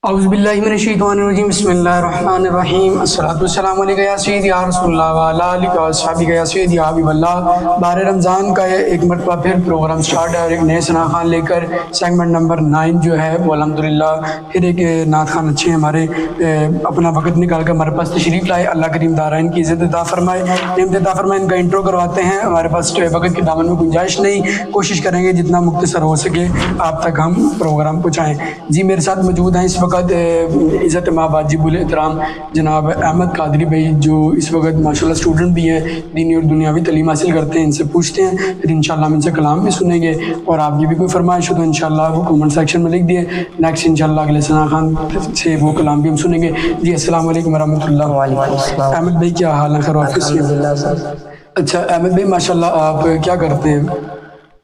اعوذ باللہ من الشیطان الرجیم بسم اللہ الرحمن الرحیم الصلاۃ والسلام علیک یا سیدی یا رسول اللہ وعلی آلک و اصحابک یا سیدی یا حبیب اللہ۔ ماہ رمضان کا ایک مرتبہ پھر پروگرام سٹارٹ ہے اور ایک نئے ثنا خوان لے کر سیگمنٹ نمبر 9 جو ہے وہ الحمدللہ پھر ایک نعت خوان اچھے ہمارے اپنا وقت نکال کر ہمارے پاس تشریف لائے۔ اللہ کریم دارائن کی عزت عطا فرمائے، نعمت عطا فرمائے۔ ان کا انٹرو کرواتے ہیں، ہمارے پاس وقت کے دامن میں گنجائش نہیں، کوشش کریں گے جتنا مختصر ہو سکے آپ تک ہم پروگرام پہنچائیں۔ جی میرے ساتھ موجود ہیں اس وقت عزت ماں واجب الاحترام جناب احمد قادری بھائی، جو اس وقت ماشاءاللہ اسٹوڈنٹ بھی ہیں، دینی اور دنیاوی تعلیم حاصل کرتے ہیں۔ ان سے پوچھتے ہیں، پھر انشاءاللہ ہم ان سے کلام بھی سنیں گے، اور آپ کی بھی کوئی فرمائش ہو تو انشاءاللہ وہ کامنٹ سیکشن میں لکھ دیے۔ نیکسٹ انشاءاللہ اگلے ثنا خوان سے وہ کلام بھی ہم سنیں گے۔ جی السلام علیکم ورحمۃ اللہ۔ وعلیکم السلام۔ احمد بھائی کیا حال ہے؟ خیر آفس میں؟ الحمدللہ سر۔ اچھا احمد بھائی ماشاءاللہ آپ کیا کرتے ہیں؟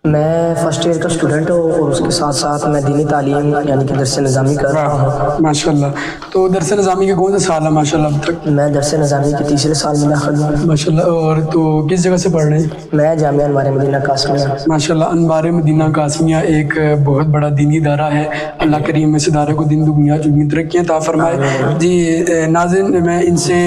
میں فرسٹ ایئر کا اسٹوڈنٹ ہوں، اور اس کے ساتھ ساتھ میں دینی تعلیم یعنی کہ درس نظامی کر رہا ہوں۔ ماشاءاللہ، تو درس نظامی کے کون سے سال ہے ماشاءاللہ اب تک؟ میں درس نظامی کے تیسرے سال میں داخل ہوں ماشاءاللہ۔ اور تو کس جگہ سے پڑھ رہے ہیں؟ میں جامعہ انوار مدینہ قاسمیہ۔ ماشاءاللہ، انوار مدینہ قاسمیہ ایک بہت بڑا دینی ادارہ ہے۔ اللہ کریم اس ادارے کو دین دنیا چنگی ترقیاں عطا فرمائے۔ جی ناظرین، میں ان سے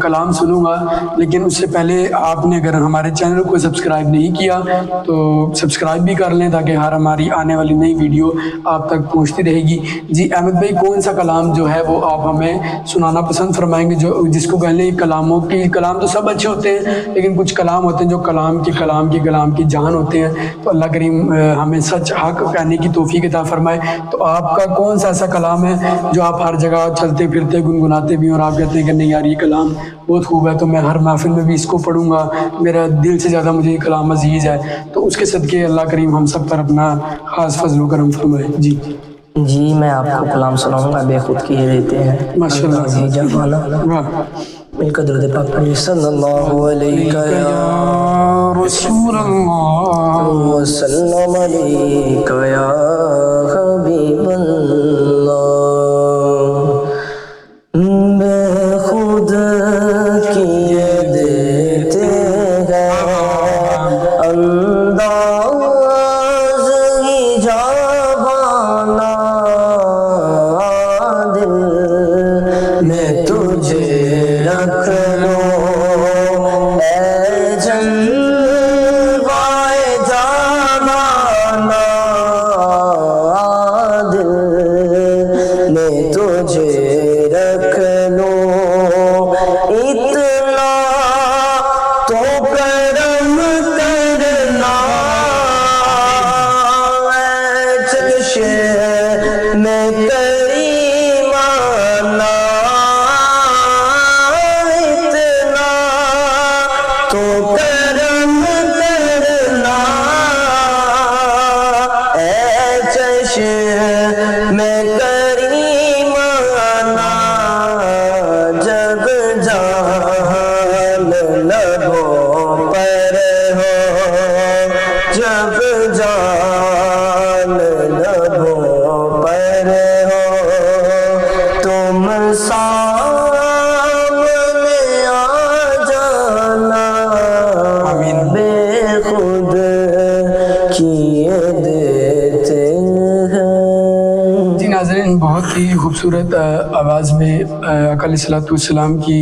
کلام سنوں گا، لیکن اس سے پہلے آپ نے اگر ہمارے چینل کو سبسکرائب نہیں کیا تو سبسکرائب بھی کر لیں، تاکہ ہر ہماری آنے والی نئی ویڈیو آپ تک پہنچتی رہے گی۔ جی احمد بھائی، کون سا کلام جو ہے وہ آپ ہمیں سنانا پسند فرمائیں گے، جو جس کو کہہ لیں کلاموں کی، کلام تو سب اچھے ہوتے ہیں لیکن کچھ کلام ہوتے ہیں جو کلام کی جان ہوتے ہیں، تو اللہ کریم ہمیں سچ حق کہنے کی توفیق عطا فرمائے۔ تو آپ کا کون سا ایسا کلام ہے جو آپ ہر جگہ چلتے پھرتے گنگناتے بھی ہیں اور آپ کہتے ہیں کہ نہیں یار یہ کلام بہت خوب ہے، تو میں ہر محفل میں بھی اس کو پڑھوں گا، میرا دل سے زیادہ مجھے یہ کلام عزیز ہے، تو اس کے صدقے اللہ کریم ہم سب پر اپنا خاص فضل و کرم فرمائے۔ جی میں آپ کو کلام سناؤں گا، بے خود کی یہ دیتے ہیں ماشاءاللہ۔ عزیز جانوانا، مل کر درود پاک پڑھیے۔ صلی اللہ علیہ یا رسول اللہ وسلم علیک یا حبیب اللہ، بے خود کیے دیتے ہیں انداز ہی جاوانا، دل میں تجھے رکھ لو اے جلوائے جانانا، دل میں تجھے رکھ لو، اتنا تو کرم کرنا اے چشم میں کریمانہ، اتنا تو کرم کرنا اے چشم میں کریمانہ، جب جان لبوں پر ہو، جب جان لبوں پر ہو، تم سامنے آ جانا، بے خود کیے دیتے ہیں۔ جی ناظرین، بہت ہی خوبصورت آواز میں آقا علیہ الصلوۃ والسلام کی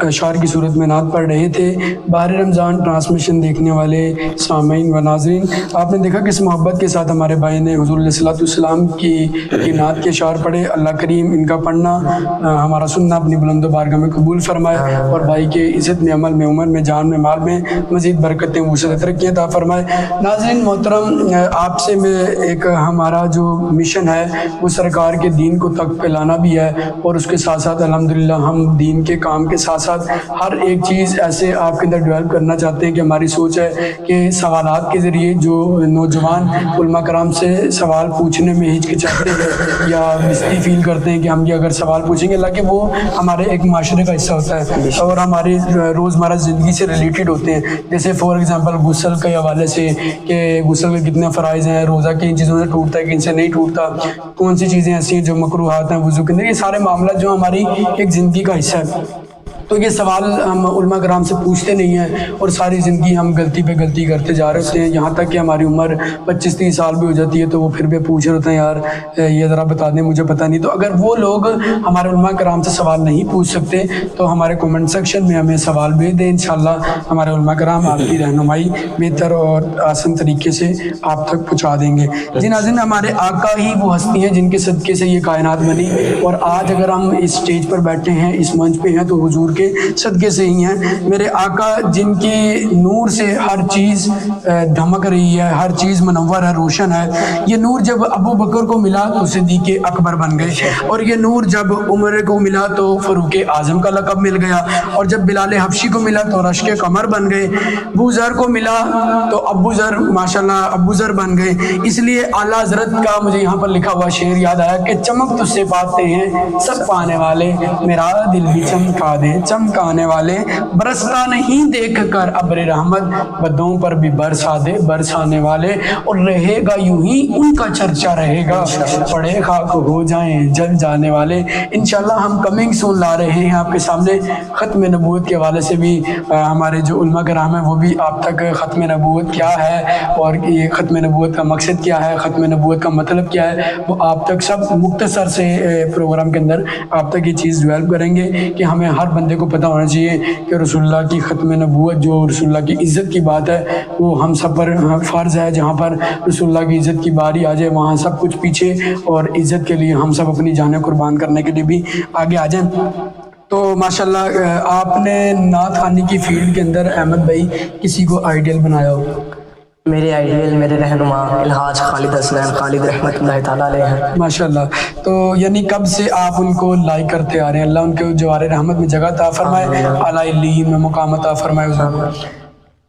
اشعار کی صورت میں نعت پڑھ رہے تھے۔ ماہ رمضان ٹرانسمیشن دیکھنے والے سامعین و ناظرین، آپ نے دیکھا کس محبت کے ساتھ ہمارے بھائی نے حضور علیہ الصلوۃ والسلام کی نعت کے اشعار پڑھے۔ اللہ کریم ان کا پڑھنا، ہمارا سننا اپنی بلند و بارگاہ میں قبول فرمائے، اور بھائی کے عزت میں، عمل میں، عمر میں، جان میں، مال میں مزید برکتیں، وسعت، ترقیاں عطا فرمائے۔ ناظرین محترم، آپ سے میں ایک ہمارا جو مشن ہے وہ سرکار کے دین کو تک پھیلانا بھی ہے، اور اس کے ساتھ ساتھ الحمدللہ ہم دین کے کام کے ساتھ ساتھ ہر ایک چیز ایسے آپ کے اندر ڈیولپ کرنا چاہتے ہیں کہ ہماری سوچ ہے کہ سوالات کے ذریعے جو نوجوان علماء کرام سے سوال پوچھنے میں ہچکچاتے ہیں یا مستی فیل کرتے ہیں کہ ہم یہ اگر سوال پوچھیں گے، اللہ کہ وہ ہمارے ایک معاشرے کا حصہ ہوتا ہے اور ہماری روزمرہ زندگی سے ریلیٹڈ ہوتے ہیں، جیسے فار ایگزامپل غسل کے حوالے سے کہ غسل کے کتنے فرائض ہیں، روزہ کن چیزوں سے ٹوٹتا ہے کن سے نہیں ٹوٹتا، کون سی چیزیں ایسی ہیں جو مکروہات ہیں وضو کے اندر، یہ سارے معاملات جو ہماری ایک زندگی کا حصہ ہے۔ تو یہ سوال ہم علماء کرام سے پوچھتے نہیں ہیں اور ساری زندگی ہم غلطی پہ غلطی کرتے جا رہے ہوتے ہیں، یہاں تک کہ ہماری عمر 25-30 سال بھی ہو جاتی ہے تو وہ پھر بھی پوچھ رہے ہوتے ہیں یار یہ ذرا بتا دیں مجھے پتہ نہیں۔ تو اگر وہ لوگ ہمارے علماء کرام سے سوال نہیں پوچھ سکتے تو ہمارے کومنٹ سیکشن میں ہمیں سوال بھیج دیں، انشاءاللہ ہمارے علماء کرام آپ کی رہنمائی بہتر اور آسان طریقے سے آپ تک پہنچا دیں گے۔ جی ناظرین، ہمارے آقا ہی وہ ہستی ہیں جن کے صدقے سے یہ کائنات بنی، اور آج اگر ہم اس سٹیج پر بیٹھے ہیں، اس منچ پہ ہیں، تو حضور کے صدقے سے ہی ہیں۔ میرے آقا جن کے نور سے ہر چیز دھمک رہی ہے، ہر چیز منور ہے، روشن ہے، یہ نور جب ابو بکر کو ملا تو صدیق اکبر بن گئے، اور یہ نور جب عمر کو ملا تو فاروق اعظم کا لقب مل گیا، اور جب بلال حبشی کو ملا تو رشک قمر بن گئے، ابو ذر کو ملا تو ابو ذر ماشاءاللہ ابو ذر بن گئے۔ اس لیے اعلیٰ حضرت کا مجھے یہاں پر لکھا ہوا شعر یاد آیا کہ چمک تجھ سے پاتے ہیں سب پانے والے، میرا دل بھی چمکا دے چمکانے والے، برستا نہیں دیکھ کر ابر رحمت، بدوں پر بھی برسا دے برسانے والے، اور رہے گا یوں ہی ان کا چرچا رہے گا، پڑے خاک ہو جائیں جل جانے والے۔ انشاءاللہ ہم کمنگ سون لا رہے ہیں آپ کے سامنے ختم نبوت کے حوالے سے بھی ہمارے جو علماء کرام ہیں وہ بھی آپ تک ختم نبوت کیا ہے اور یہ ختم نبوت کا مقصد کیا ہے، ختم نبوت کا مطلب کیا ہے، وہ آپ تک سب مختصر سے پروگرام کے اندر آپ تک یہ چیز ڈیولپ کریں گے کہ ہمیں ہر بندے کو پتہ ہونا چاہیے کہ رسول اللہ کی ختم نبوت جو رسول اللہ کی عزت کی بات ہے وہ ہم سب پر فرض ہے۔ جہاں پر رسول اللہ کی عزت کی باری آ جائے وہاں سب کچھ پیچھے، اور عزت کے لیے ہم سب اپنی جانیں قربان کرنے کے لیے بھی آگے آ جائیں۔ تو ماشاءاللہ آپ نے نعت خوانی کی فیلڈ کے اندر احمد بھائی کسی کو آئیڈیل بنایا ہو؟ میرے آئیڈیل میرے رہنما الحاج خالد حسنین خالد رحمۃ اللہ تعالیٰ علیہ ہیں ماشاءاللہ۔ تو یعنی کب سے آپ ان کو لائک کرتے آ رہے ہیں؟ اللہ ان کے جوار رحمت میں جگہ عطا فرمائے، اعلیٰ علیین میں مقام عطا فرمائے حضور۔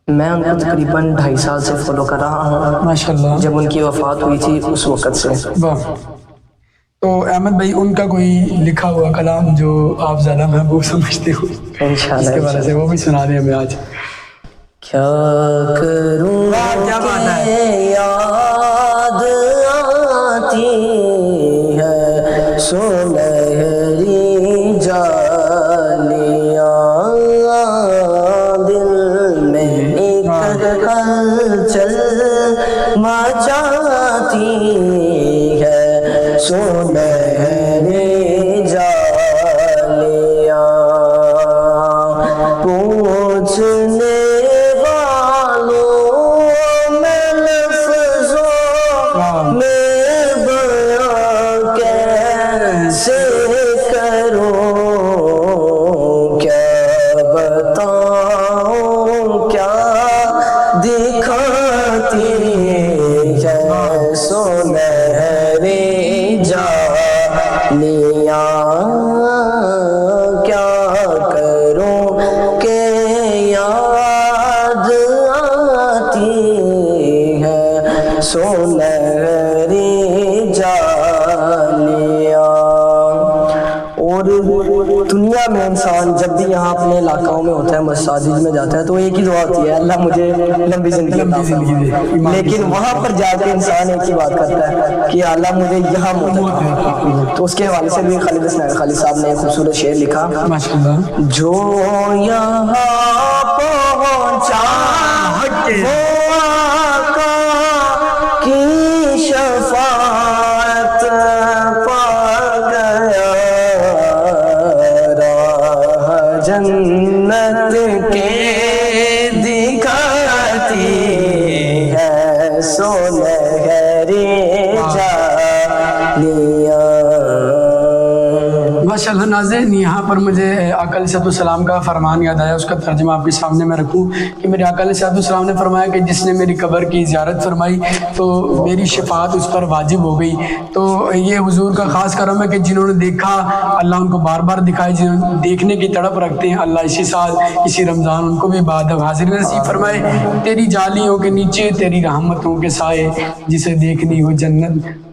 میں ان کو تقریباً 2.5 سال سے فالو کر رہا ہوں، ماشاءاللہ، جب ان کی وفات ہوئی تھی اس وقت سے۔ واہ۔ تو احمد بھائی ان کا کوئی لکھا ہوا کلام جو آپ زیادہ محبوب سمجھتے ہو اس کے بارے سے وہ بھی سنا دیں ہمیں آج۔ کیا کروں کیا بات ہے، یاد آتی ہے سنہری جالیاں، دل میں ایک ہلچل مچاتی ہے سنہری جالیاں، پوچھنے دنیا میں انسان جب بھی یہاں اپنے علاقوں میں ہوتا ہے، مساجد میں جاتا ہے تو ایک ہی دعا ہوتی ہے، اللہ مجھے لمبی زندگی دے۔ لیکن وہاں پر جا کے انسان ایک ہی بات کرتا ہے کہ اللہ مجھے یہاں موت۔ تو اس کے حوالے سے بھی خالد حسنین خالد صاحب نے ایک خوبصورت شعر لکھا، جو یہاں پہنچا وہ آقا کی شفاعت پا گیا، راہ جنت کے دکھاتی ہے سنہری جالیاں۔ ماشاءاللہ ناظرین، یہاں پر مجھے آقا علیہ السلام کا فرمان یاد آیا، اس کا ترجمہ آپ کے سامنے میں رکھوں کہ میرے آقا علیہ السلام نے فرمایا کہ جس نے میری قبر کی زیارت فرمائی تو میری شفاعت اس پر واجب ہو گئی۔ تو یہ حضور کا خاص کرم ہے کہ جنہوں نے دیکھا اللہ ان کو بار بار دکھائے، جنہوں نے دیکھنے کی تڑپ رکھتے ہیں اللہ اسی سال اسی رمضان ان کو بھی بعد حاضری نصیب فرمائے۔ تیری جالیوں کے نیچے تیری رحمتوں کے سائے، جسے دیکھنی ہو جنت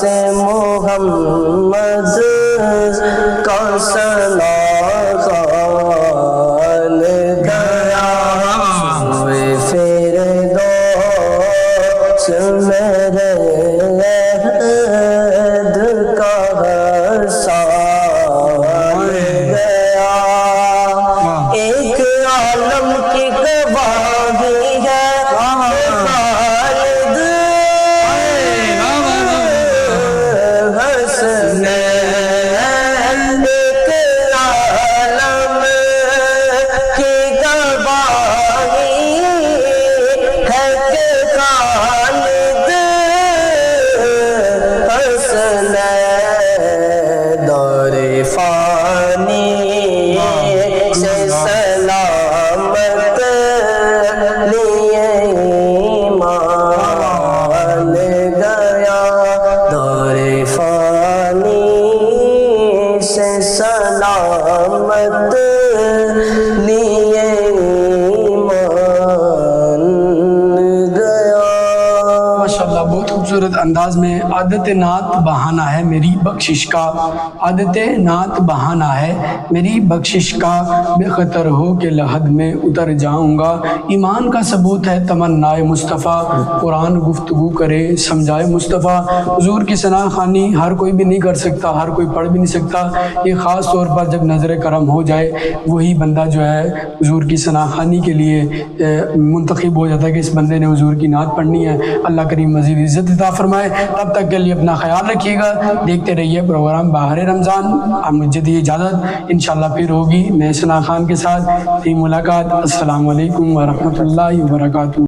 سے محمد کا ثنا خوان گیا سوئے فردوس میرے عہد کا سان گیا ایک عالم کی گواہی ہے خالد حسنین ایک عالم کی گواہی ہے کہ خالد حسنین دور فانی سے سلامت لیے ایمان گیا دور فانی سے سلامت لیے ایمان گیا. ماشاءاللہ بہت خوبصورت انداز میں عادت نعت بہانا ہے میری بخشش کا، عادت نعت بہانا ہے میری بخشش کا، بے خطر ہو کہ لحد میں اتر جاؤں گا. ایمان کا ثبوت ہے تمنائے مصطفیٰ، قرآن گفتگو کرے سمجھائے مصطفیٰ. حضور کی ثنا خوانی ہر کوئی بھی نہیں کر سکتا، ہر کوئی پڑھ بھی نہیں سکتا. یہ خاص طور پر جب نظر کرم ہو جائے وہی بندہ جو ہے حضور کی ثنا خوانی کے لیے منتخب ہو جاتا ہے کہ اس بندے نے حضور کی نعت پڑھنی ہے. اللہ کریم مزید عزت عطا فرمائے. تب تک کے لیے اپنا خیال رکھیے گا، دیکھتے رہیے پروگرام بہار رمضان. اب مجھے دی اجازت، انشاءاللہ پھر ہوگی نئے ثنا خوان کے ساتھ. ملاقات. السلام علیکم ورحمۃ اللہ وبرکاتہ.